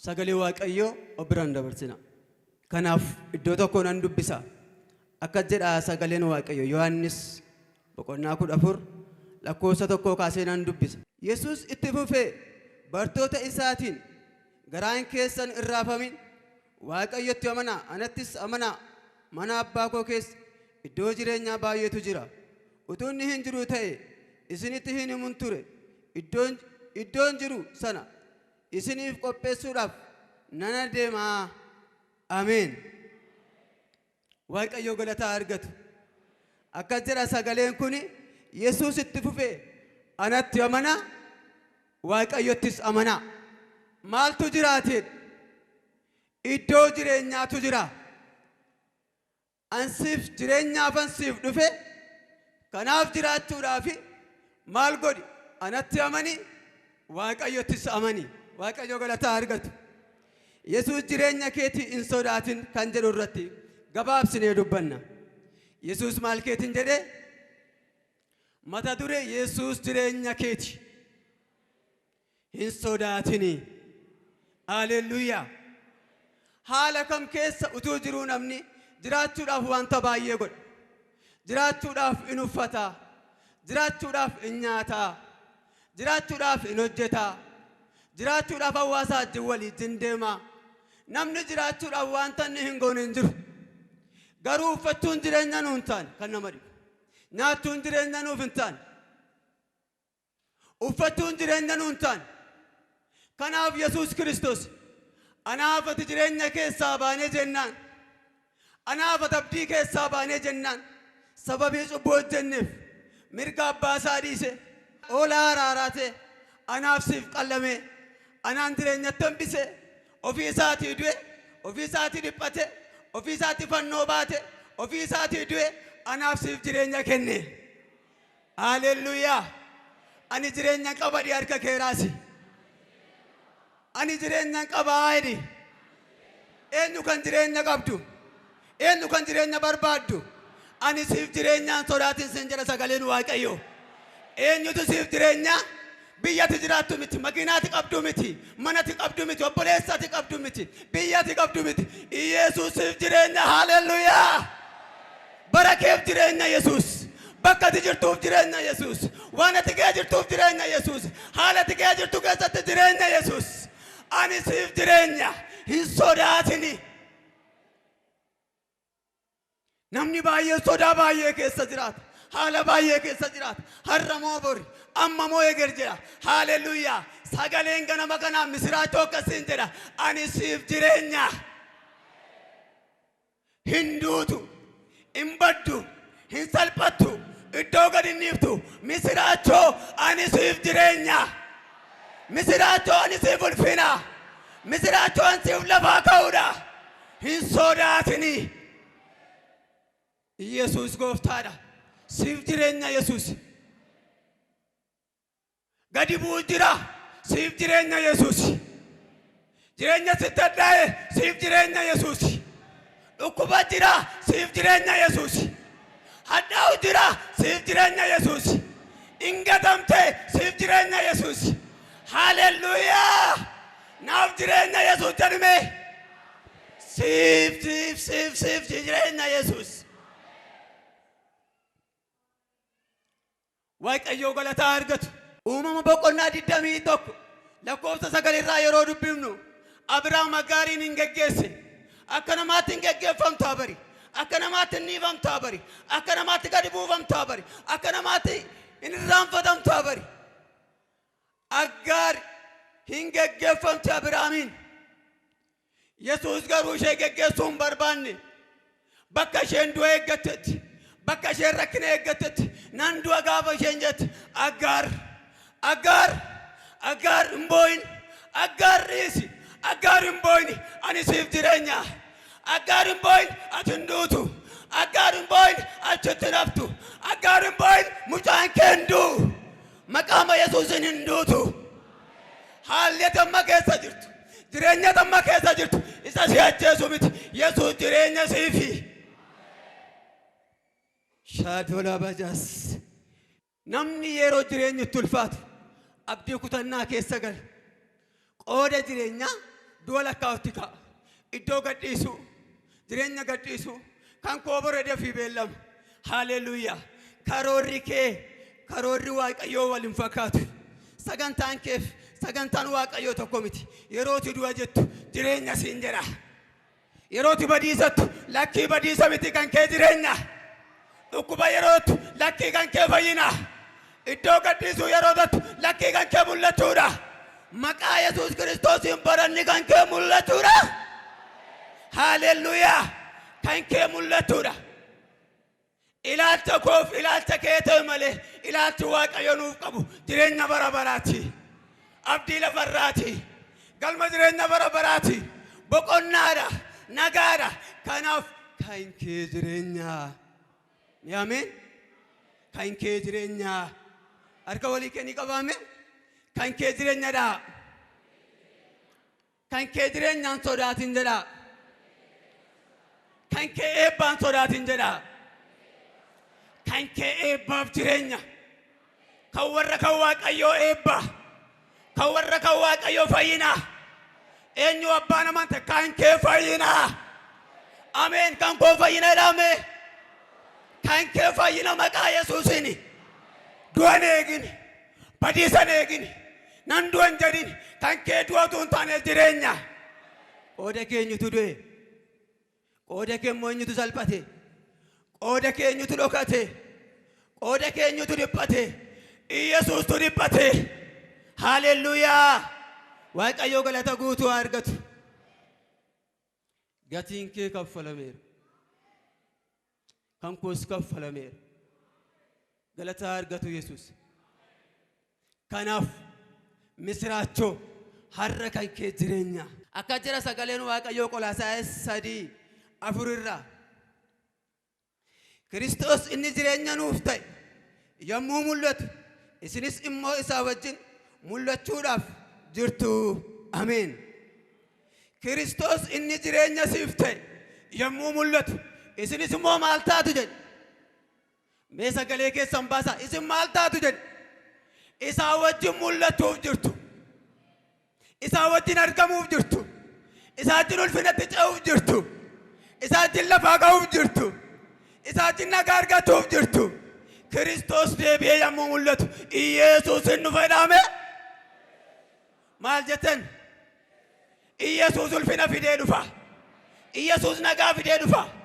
sagalee waaqayyoo obiraan dabarsina. Kanaaf iddoo tokko nan dubbisa. Akka jedha sagaleen waaqayyoo Yohaannis boqonnaa 14 lakkoofsa 1 kaasee nan dubbisa. Yesuus itti fufee bartoota isaatiin garaan keessan irraafamin waaqayyotti amanaa anattis amanaa mana abbaa koo keessa iddoo jireenyaa baay'eetu jira. Utuu inni hin jiru ta'e isinitti hin himun ture. Iddoon jiru sana isiniif qopheessuudhaaf nan adeemaa. Ameen. Waaqayyo galataa argatu. Akka jedha sagaleen kun Yesuus itti fufee anatti amanaa waaqayyottis amanaa. Maaltu jiraateen? Iddoo jireenyaatu jira. Ansiif jireenyaaf ansiif dhufe kanaaf jiraachuudhaaf maal godhi? Anatti amanii waaqayyottis amanii. Waaqayyo galataa argatu. Yesuus jireenya keetii hin sodaatin kan jedhu irratti gabaabsinee dubbanna. Yesuus maal keetiin jedhe? Mata duree Yesuus jireenya keetii hin sodaatini. Haleluuyaa. Haala kam keessa utuu jiruu namni jiraachuudhaaf wanta baay'ee godha. Jiraachuudhaaf in uffata. Jiraachuudhaaf in nyaata. Jiraachuudhaaf in hojjeta. Jiraachuudhaaf hawaasa wajjin waliin deema. Namni jiraachuudhaaf wanta inni hin goone hin jiru. Garuu uffachuun jireenya nuuf hin taane kan nama dhibu. Nyaachuun jireenya nuuf hin taane. Uffachuun jireenya nuuf hin taane. Kanaaf Yesuus Kiristoos anaaf ati jireenya keessaa baanee jennaan. Anaaf ati abdii keessaa baanee jennaan. Sababii cubbuu hojjenneef mirga abbaa isaa dhiise. Oolaa araaraa ta'e anaaf siif qallamee anaan jireenyatti hambise. Ofii isaatii du'e, ofii isaatii dhiphate, ofii isaatii fannoo baate, ofii isaatii du'e anaaf siif jireenya kenne. Haleluuyaa. Ani jireenya qaba di harka keeraasi. Ani jireenya qaba haidi. Eenyu kan jireenya qabdu? Eenyu kan jireenya barbaaddu? Ani siif jireenyaan sodaatin sin jedha sagaleen waaqayyoo. Eenyutu siif jireenya? Biyyatti jiraattu miti, makiinaatti qabdu miti, manatti qabdu miti, obboleessatti qabdu miti, biyyatti qabdu miti. Yesuus siif jireenya. Haleluuyaa. Bara keef jireenya Yesuus. Bakka ati jirtuuf jireenya Yesuus. Waan ati kee jirtuuf jireenya Yesuus. Haala ati kee jirtu keessatti jireenya Yesuus. Ani siif jireenya. Hin sodaatini. Namni baay'ee sodaa baay'ee keessa jiraata. Haala baay'ee keessa jiraata. Har'a moo bori, amma moo eger jedha. Haleluuyaa. Sagaleen ganama kanaa misiraachoo akkasiin jedha. Ani siif jireenya. Hin duutu, hin baddu, hin salphattu, iddoo gad hin dhiiftu. Misiraachoo ani siif jireenya. Misiraachoo ani siif ulfina. Misiraachoo ani siif lafaa ka'uudha. Hin sodaatini. Yesuus gooftaadha. Siif jireenya Yesuus. Gadi bu'u jira. Siif jireenya Yesuus. Jireenya sitti addaa'e siif jireenya Yesuus. Dhukkuba jira. Siif jireenya Yesuus. Hadhaa'u jira. Siif jireenya Yesuus. Ingatamte siif jireenya Yesuus. Haleluuyaa. Naaf jireenya Yesuus jedhame. Siif jireenya Yesuus. Waaqayyo galataa argatu. Uumama boqonnaa 21 lakkoofsa 9 irraa yeroo dubbifnu Abrahaam Aggaariin hin geggeesse. Akka namaatti hin geggeeffamtaa bari. Akka namaatti hin dhiifamtaa bari. Akka namaatti gadi buufamtaa bari. Akka namaatti hin irraanfatamtaa bari. Aggaar hin geggeeffamte Abrahaamiin. Yesuus garuu ishee geggeessuu hin barbaanne. Bakka isheen du'a eeggattetti. Bakka isheen rakkina eeggattetti. Nan du'a gaafa isheen jette Aggaar hin boo'in. Aggaar dhiisi. Aggaar hin boo'in. Ani siif jireenya. Aggaar hin boo'in. Ati hin duutu. Aggaar hin boo'in. Achitti hin haftu. Aggaar hin boo'in. Mucaan kee hin du'u. Maqaama Yesuusin hin duutu. Haalli amma keessa jirtu. Jireenya amma keessa jirtu. Isa si ajjeesu miti. Yesuus jireenya siifi. Shaadola bajaas. Namni yeroo jireenyi itti ulfaatu abdii kutannaa keessa gala. Qooda jireenyaa دولا كاوتيكا إدو قديسو جرينا قديسو كان كوبر رده في بيلم هاليلويا كاروري كي كاروري واق أيو والمفكات سجنتان كيف سجنتان واق أيو تكومتي يروتي دواجت جرينا سينجرا يروتي بديزت لكي بديزة بتي كان كجرينا ukuba yerot lakki kan ke fayina iddo gaddisu yerodat lakki kan ke mullatura maqaa yesus kristos baranni kan ke mullatura haleluya kan ke mullatura ilaalcha koof ilaalcha keete male ilaalchi waaqayyo nuuf qabu jireenya bara baraati abdii lafarraati galma jireenya bara baraati boqonnaadha nagaadha kanaaf kan ke jireenya Amen. Kan kejirenya. Arka wali keni kabame. Kan kejirenya da. Kan kejirenya sodatin jeda. Kan ke ebban sodatin jeda. Kan ke ebba jirenya. Kawarra kawaqayo ebba. Kawarra kawaqayo fayina. Enyu abbana mante kan ke fayina. Amen. Kan ko fayina dame. Kan ke fayina maqaa yesuusini du'aneegin badiisaneegin nan du'an jedhin kan kee du'atuun taane jireenya qooda keenyutu du'e qooda keemmoo eenyutu salphate qooda keenyutu dhokate qooda keenyutu dhiphate Yesuustu dhiphate haleluuyaa waaqayyo galata guutuu argatu gatiin kee kaffalameera كم كوس كف لمير غلطة أرجعتو يسوع كناف مسراتشو حركة كجرينيا أكجرا سكالين واقع يوكولا سادي أفريرا كريستوس إني جرينيا نوفتاي يوم مولت إسنيس إمو إساوجين مولت شوراف جرتو آمين كريستوس إني جرينيا سيفتاي يوم مولت إسني سمو مالتا تجد ميسا كليك سنباسا إسم مالتا تجد إسا وجه مولة توف جرتو إسا وجه نركموف جرتو إسا جنو الفنة تجاوف جرتو إسا جنة فاقاوف جرتو إسا جنة كاركا توف جرتو كريستوس ديبي يا مولة إيسوس إنو فيدامي مال جتن إيسوس الفنة في دي دفا إيسوس نقا في دي دفا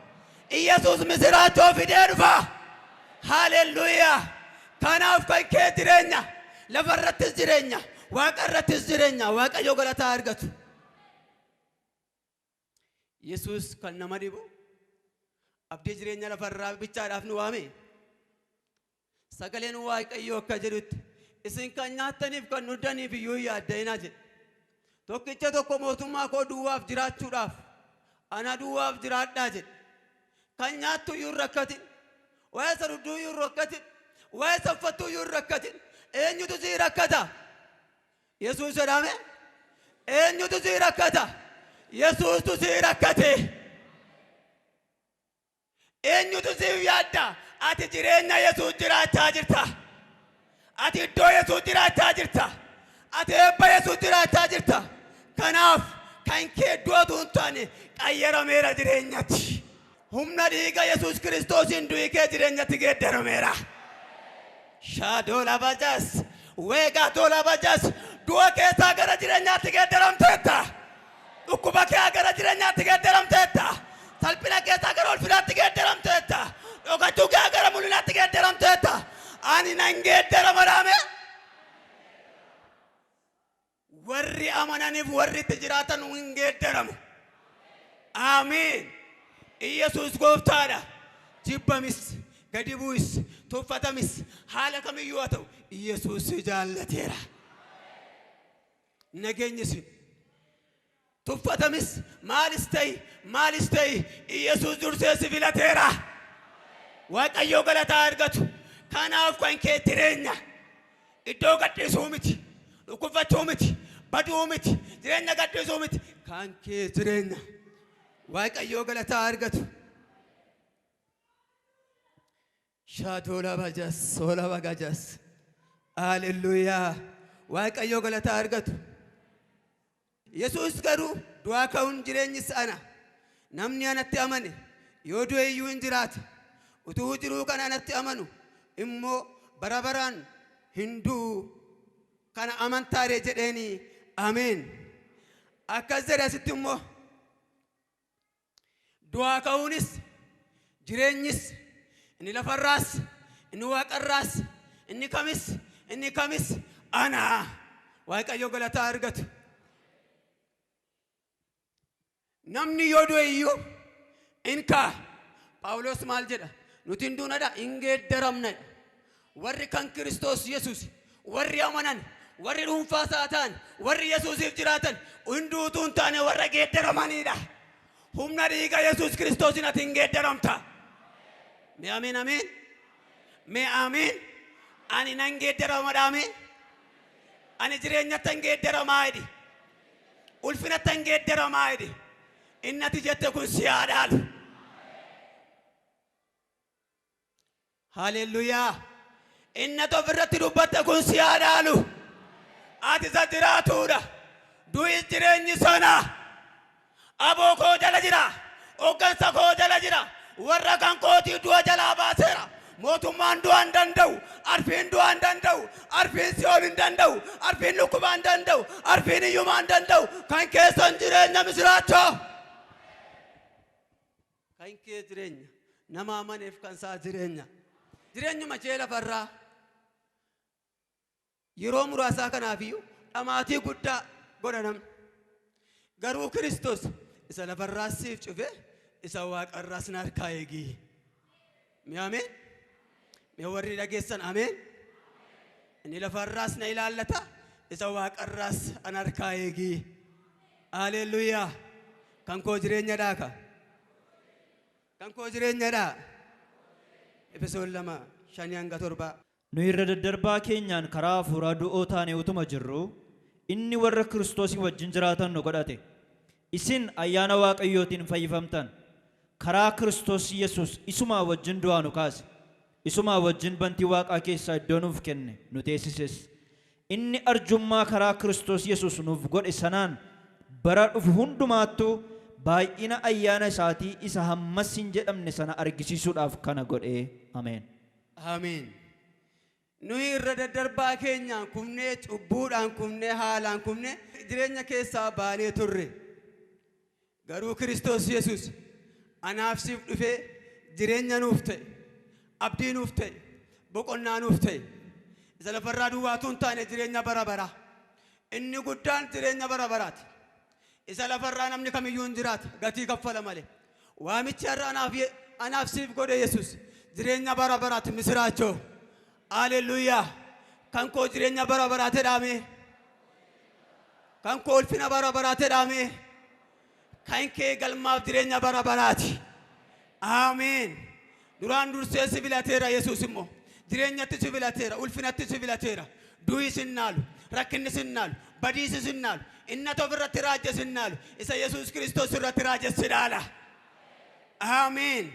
Yesus misiraacho fidee dhufa haleluuya kanaaf kan kee jireenya lafarrattis jireenya waaqarrattis jireenya waaqayyo galataa argatu Yesus kan nama dhibu abdii jireenya lafarraa bichaadhaaf nu waame sagaleen waaqayyo akka jedhutti isin kan nyaataniif kan nuddaniif iyyuu yaadda'inaa jedhe tokkicha tokko mootummaa koo duwwaaf jiraachuudhaaf ana duwwaaf jiraadhaa jedhe kan nyaattu yurrakkatin waa saruduu yurrakkatin waa saffattuu yurrakkatin eenyutu sii rakkata Yesuus jedhame eenyutu sii rakkata Yesuustu sii rakkate eenyutu sii yaadda ati jireenya Yesuus jiraachaa jirta ati iddoo Yesuus jiraachaa jirta ati eebba Yesuus jiraachaa jirta kanaaf kan kee du'atu hin taane qayyarameera jireenyatti humna dhiiga Yesuus Kiristoosiin du'i kee jireenyatti geeddarameera shaadola bajas weegaatola bajas du'a keessaa gara jireenyaatti geeddaramteetta dhukkuba kee gara jireenyaatti geeddaramteetta salphina keessaa gara ulfinaatti geeddaramteetta dhokachuu kee gara mul'inaatti geeddaramteetta ani nan geeddaramaraame warri amananiif warri itti jiraatan hin geeddaramu amiin Yesuus gooftaadha jibbamis gadibuus tuffatamis haala kamiyyuu haa ta'u Yesuus jaallateera nageenyisi tuffatamis maalis ta'e Yesuus dursee si filateera waaqayyo galataa argatu kanaaf kan kee jireenya iddoo gadhiisuu miti dhukkubfachuu miti baduu miti jireenya gadhiisuu miti kan kee jireenya waaqayyo galataa argatu shaadola bajas sola bagajas haleluuyaa waaqayyo galataa argatu Yesuus garuu du'aa ka'uun jireenyis ana. Namni anatti amane yoo du'e iyyuu hin jiraata. Utuu jiruu kan anatti amanu immoo bara baraan hin du'u. Kana amantaaree jedheeni ameen. Akkas jedhe asitti immoo du'aa ka'uunis jireenyis inni lafarraas inni waaqarraas inni kamis ana. Waaqayyo galataa argatu. Namni yoo du'e iyyuu inka Phaawulos maal jedha? Nuti hin duunadha hin geeddaramnadha. Warri kan Kiristoos Yesuus warri amanan warri dhuunfaa isaa ta'an warri Yesuusiif jiraatan hunduutuu hin taane warra geeddaramanidha. Humna dhiiga Yesuus Kiristoosiin ati hin geeddaramta. Mee ameen ameen. Mee ameen. Ani nan geeddaramadha mee. Ani jireenyatti hin geeddaramaa jedhi. Ulfinatti hin geeddaramaa jedhi. Innati jette kun si haa dhaalu. Haleluyaa. Innati ofirratti dubbatte kun si haa dhaalu. Ati isa jiraatuudha. Du'i jireenyi sana. Aboo koo jala jira. Hoggansa koo jala jira. Warra kan kootii du'a jalaa baaseera. Mootummaan du'a hin danda'u. Arfiin du'a hin danda'u. Arfiin si'ool hin danda'u. Arfiin lukkubaa hin danda'u. Arfiin iyyumaa hin danda'u. Kan keessan jireenya misiraachoo. Kan kee jireenya. Nama amaneef kan isaa jireenya. Jireenyuma kee lafarraa. Yeroo muraasaa kanaafiyyuu dhamaatii guddaa godha namni. Garuu Kiristoos isa lafarraas siif cufe isa waaqarraas na harkaa eegi. Mee ameen. Mee warri dhageessan ameen. Inni lafarraas na ilaallata isa waaqarraas ana harkaa eegi. Haleluyaa. Kan koo jireenya dhaaka. Kan koo jireenya dhaa. Efesoon 2:5-7. Nu irra daddarbaa keenyaan karaa hafuuraa du'oo taane utuma jirru inni warra Kiristoosii wajjin jiraatan nu godhate. Isin ayyaana Waaqayyootiin fayyifamtan. Karaa Kiristoos Yesuus isumaa wajjin du'aa nu kaase. Isumaa wajjin bantii Waaqaa keessaa iddoo nuuf kenne nu teessises. Inni arjummaa karaa Kiristoos Yesuus nuuf godhe sanaan bara dhufu hundumaattuu baay'ina ayyaana isaatii isa hammas hin jedhamne sana argisiisuudhaaf kana godhe. Ameen. Ameen. Nuyi irra daddarbaa keenyaan kumnee cubbuudhaan kumnee haalaan kumnee jireenya keessaa baanee turre. Garuu Kiristoos Yesuus anaaf siif dhufee jireenya nuuf ta'e, abdii nuuf ta'e, boqonnaa nuuf ta'e. Isa lafarraa duwwaatu hin taane jireenya bara baraa. Inni guddaan jireenya bara baraati. Isa lafarraa namni kamiyyuu hin jiraata gatii kaffala malee. Waamichi har'a anaaf siif godhe Yesuus jireenya bara baraati misiraachoo. Haleluyaa. Kan koo jireenya bara baraate dhaame. Kan koo ulfina bara baraate dhaame. Kan kee galmaaf jireenya bara baraati. Ameen. Duraan dursee si filateera Yesuus immoo. Jireenyatti si filateera. Ulfinatti si filateera. Du'i sin naalu. Rakkinni sin naalu. Badiisi sin naalu. Innata ofirratti raajje sin naalu. Isa Yesuus Kiristoos irratti raajje si dhaala. Ameen.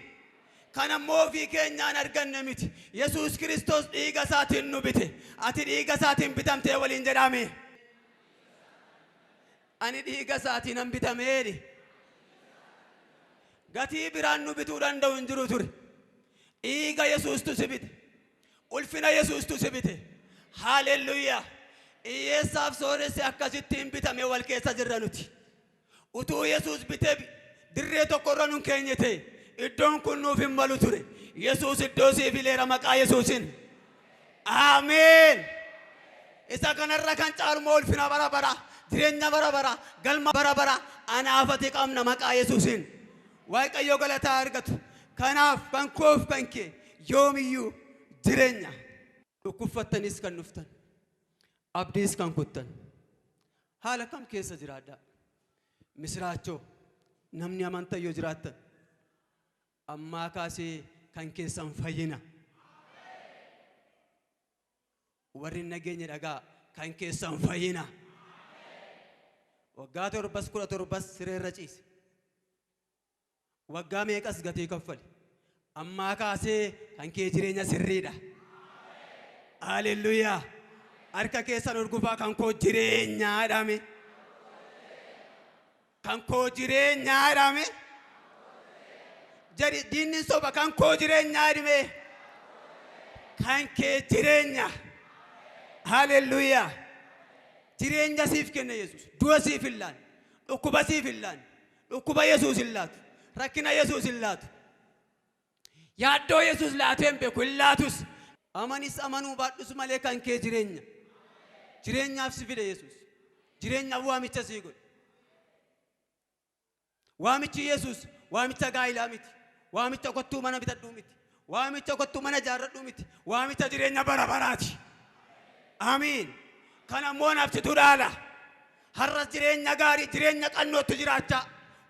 Kana immoo ofii keenyaan arganne miti. Yesuus Kiristoos dhiiga isaatiin nu bite. Ati dhiiga isaatiin bitamtee waliin jedhame. Ani dhiiga isaatiin an bitameedhi. Gatii biraan nu bituu danda'u hin jiru ture. Dhiiga Yesuustu si bite. Ulfina Yesuustu si bite. Haleluyaa. Hiyyeessaaf sooressi akkasittiin bitame wal keessa jirra nuti. Utuu Yesuus bitee dirree tokkorra nun keenye ta'e. Iddoon kun nuuf hin malu ture. Yesuus iddoo siif fileera maqaa Yesuusin. Ameen. Isa kanarra kan caalmoo ulfina bara bara, jireenya bara bara, galma bara bara anaafati qabna maqaa Yesuusin. Waaqayyo galataa argatu. Kanaaf kan koof kan kee yoomiyyuu jireenya. Dhukkubfattanis kan dhuftan. Abdiis kan kuttan. Haala kam keessa jiraadhaa? Misiraachoo namni amantaa yoo jiraattan. Ammaa kaasee kan keessan fayyina. Warri nageenya dhagaa kan keessan fayyina. Waggaa 17 sireerra ciise. Waggaa meeqas gatii kaffale. Ammaa kaasee kan kee jireenya sirriidha. Haleluyaa. Harka keessan urgufaa kan koo jireenyaa dhaame. kan koo jireenyaa jedhame jadi diinni soba kan koo jireenyaa jedhame kan kee jireenya haleluuyaa jireenya siif kenne Yesuus du'a siif hin laanne dhukkuba siif hin laanne dhukkuba Yesuus hin laatu rakkina Yesuus hin laatu yaaddoo Yesuus laatu hin beeku hin laatus amanis amanuu baadhus malee kan kee jireenya jireenyaaf si fide Yesuus jireenyaaf waamicha sii godhe waamichi Yesuus waamicha gaa'ilaa miti waamicha kottuu mana bitadhuu miti waamicha kottuu mana jaarradhuu miti waamicha jireenya bara baraati amiin kan ammoo nafsitu dhaala har'as jireenya gaarii jireenya qannootti jiraachaa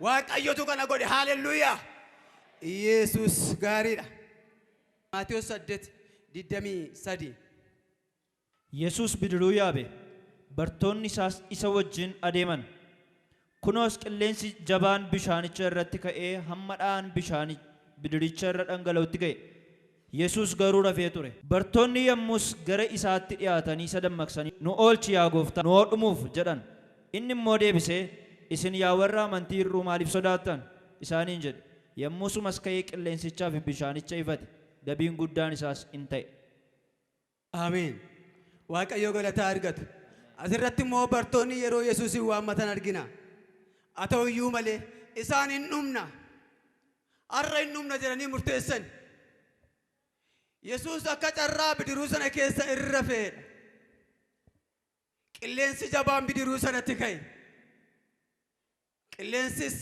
waaqayyotu kana godhe haleluuyaa Yesuus gaariidha Maatiyos 8:23 Yesuus bidiruu yaabe bartoonni isaas isa wajjin adeeman kunoos qilleensi jabaan bishaanicha irratti ka'ee hamma dha'aan bishaani bidiricha irra dhangala'utti ga'e Yesuus garuu rafee ture bartoonni yommus gara isaatti dhiyaatanii isa dammaqsanii nu oolchi yaa gooftaa nu dhumuuf jedhan inni immoo deebisee isin yaa warra amantii hir'uu maaliif sodaattan isaaniin jedhe yommusumas ka'ee qilleensichaa fi bishaanicha ifate gabiin guddaan isaas in ta'e amiin waaqayyo galataa argatu asirratti immoo bartoonni yeroo Yesuusin waammatan argina haa ta'u iyyuu malee isaan hin dhumna har'a hin dhumna jedhanii murteessan Yesuus akka carraa bidiruu sana keessa irra fe'edha qilleensi jabaan bidiruu sanatti ka'e qilleensis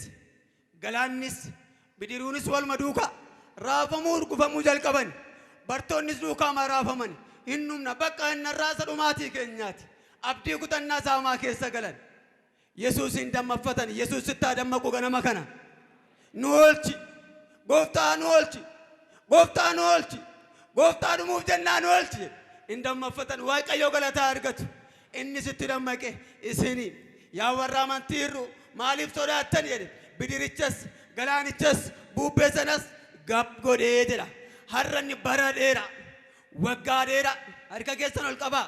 galaannis bidiruunis walma duuka raafamuu urgufamuu jalqaban bartoonnis duukaa raafaman hin dhumna bakka innarraa isa dhumaatii keenyaati abdii kutannaa saamaa keessa galan Yesuus hin dammaffatan Yesuus sittaa dammaqu ganama kana nu oolchi gooftaa nu oolchi gooftaa nu oolchi gooftaa dhumuuf jennaa nu oolchi hin dammaffatan waaqayyo galataa argatu inni sitti dammaqe isini yaa warra amantii hir'uu maaliif sodaattan jedhe bidirichas galaanichas bubbee sanas gab godhee jedha har'anni bara dheeraa waggaa dheeraa harka keessan ol qabaa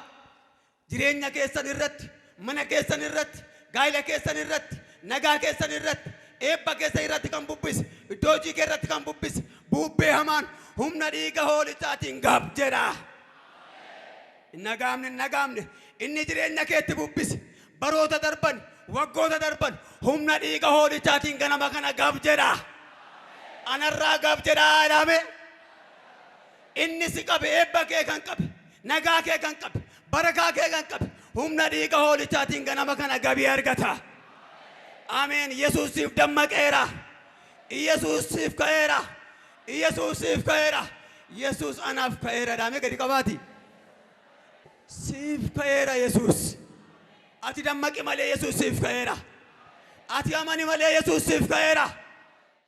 jireenya keessan irratti mana keessan irratti gaa'ila keessan irratti nagaa keessan irratti eebba keessan irratti kan bubbise iddoo hojii kee irratti kan bubbise bubbee hamaan humna dhiiga hoolichaatiin gab jedha nagaamne inni jireenya keetti bubbise baroota darban waggoota darban humna dhiiga hoolichaatiin ganama kana gab jedha anarraa gab jedha jedhame inni si qabe eebba kee kan qabe nagaa kee kan qabe barakaa kee kan qabe humna dhiiga hoolichaatiin ganama kana gabii argata ameen Yesuus siif dammaqeera Yesuus siif ka'eera Yesuus siif ka'eera Yesuus anaaf ka'eera dhaame gadi qabaati siif ka'eera Yesuus ati dammaqi malee Yesuus siif ka'eera ati amani malee Yesuus siif ka'eera